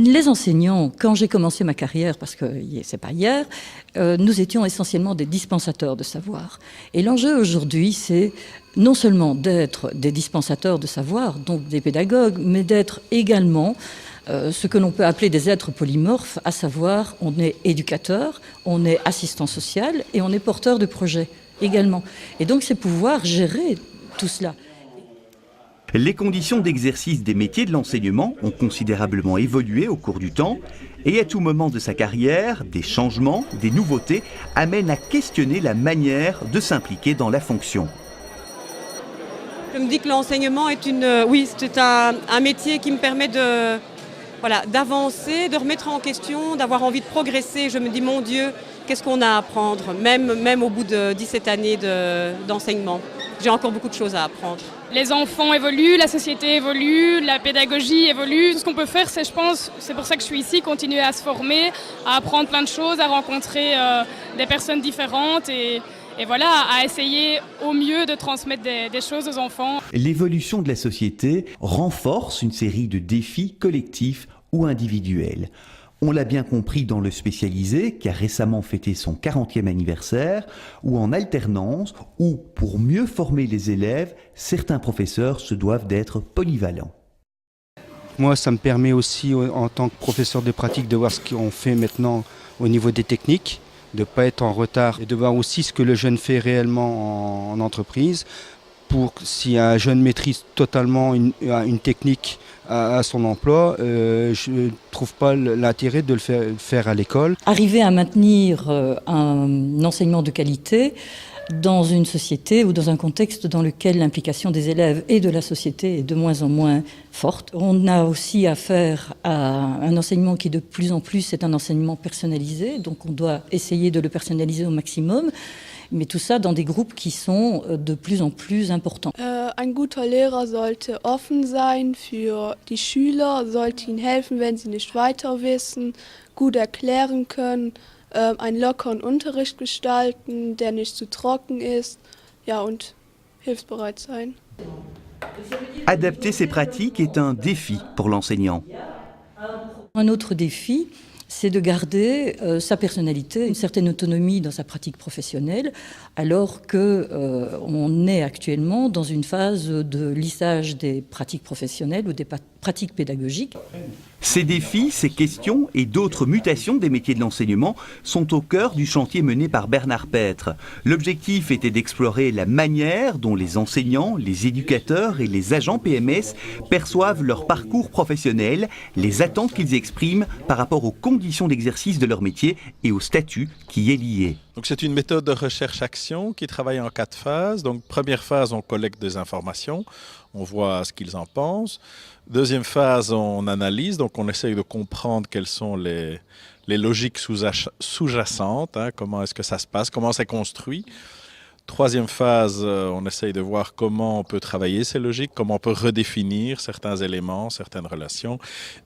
Les enseignants, quand j'ai commencé ma carrière, parce que c'est pas hier, nous étions essentiellement des dispensateurs de savoir. Et l'enjeu aujourd'hui, c'est non seulement d'être des dispensateurs de savoir, donc des pédagogues, mais d'être également ce que l'on peut appeler des êtres polymorphes, à savoir on est éducateur, on est assistant social et on est porteur de projet également. Et donc c'est pouvoir gérer tout cela. Les conditions d'exercice des métiers de l'enseignement ont considérablement évolué au cours du temps et à tout moment de sa carrière, des changements, des nouveautés amènent à questionner la manière de s'impliquer dans la fonction. Je me dis que l'enseignement est c'est un métier qui me permet d'avancer, de remettre en question, d'avoir envie de progresser. Je me dis, mon Dieu, qu'est-ce qu'on a à apprendre, même au bout de 17 années d'enseignement. J'ai encore beaucoup de choses à apprendre. Les enfants évoluent, la société évolue, la pédagogie évolue. Ce qu'on peut faire, c'est pour ça que je suis ici, continuer à se former, à apprendre plein de choses, à rencontrer des personnes différentes et voilà, à essayer au mieux de transmettre des choses aux enfants. L'évolution de la société renforce une série de défis collectifs ou individuels. On l'a bien compris dans le spécialisé, qui a récemment fêté son 40e anniversaire, ou en alternance, où, pour mieux former les élèves, certains professeurs se doivent d'être polyvalents. Moi, ça me permet aussi, en tant que professeur de pratique, de voir ce qu'on fait maintenant au niveau des techniques, de ne pas être en retard et de voir aussi ce que le jeune fait réellement en entreprise. Pour si un jeune maîtrise totalement une technique à son emploi, je ne trouve pas l'intérêt de le faire à l'école. Arriver à maintenir un enseignement de qualité dans une société ou dans un contexte dans lequel l'implication des élèves et de la société est de moins en moins forte. On a aussi affaire à un enseignement qui de plus en plus est un enseignement personnalisé, donc on doit essayer de le personnaliser au maximum. Mais tout ça dans des groupes qui sont de plus en plus importants. Ein guter Lehrer sollte offen sein für die Schüler, sollte ihnen helfen, wenn sie nicht weiter wissen, gut erklären können, einen lockeren Unterricht gestalten, der nicht zu trocken ist, ja, und hilfsbereit sein. Adapter ces pratiques est un défi pour l'enseignant. Un autre défi, c'est de garder sa personnalité, une certaine autonomie dans sa pratique professionnelle, alors qu'on est actuellement dans une phase de lissage des pratiques professionnelles ou des pratiques pédagogiques. Ces défis, ces questions et d'autres mutations des métiers de l'enseignement sont au cœur du chantier mené par Bernard Petre. L'objectif était d'explorer la manière dont les enseignants, les éducateurs et les agents PMS perçoivent leur parcours professionnel, les attentes qu'ils expriment par rapport aux conditions d'exercice de leur métier et au statut qui y est lié. Donc c'est une méthode de recherche-action qui travaille en 4 phases. Donc première phase, on collecte des informations, on voit ce qu'ils en pensent. Deuxième phase, on analyse, donc on essaye de comprendre quelles sont les logiques sous-jacentes, comment est-ce que ça se passe, comment c'est construit. Troisième phase, on essaye de voir comment on peut travailler ces logiques, comment on peut redéfinir certains éléments, certaines relations.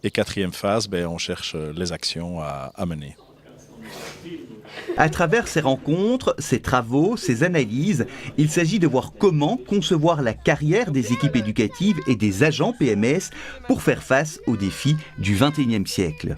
Et quatrième phase, on cherche les actions à mener. À travers ces rencontres, ces travaux, ces analyses, il s'agit de voir comment concevoir la carrière des équipes éducatives et des agents PMS pour faire face aux défis du XXIe siècle.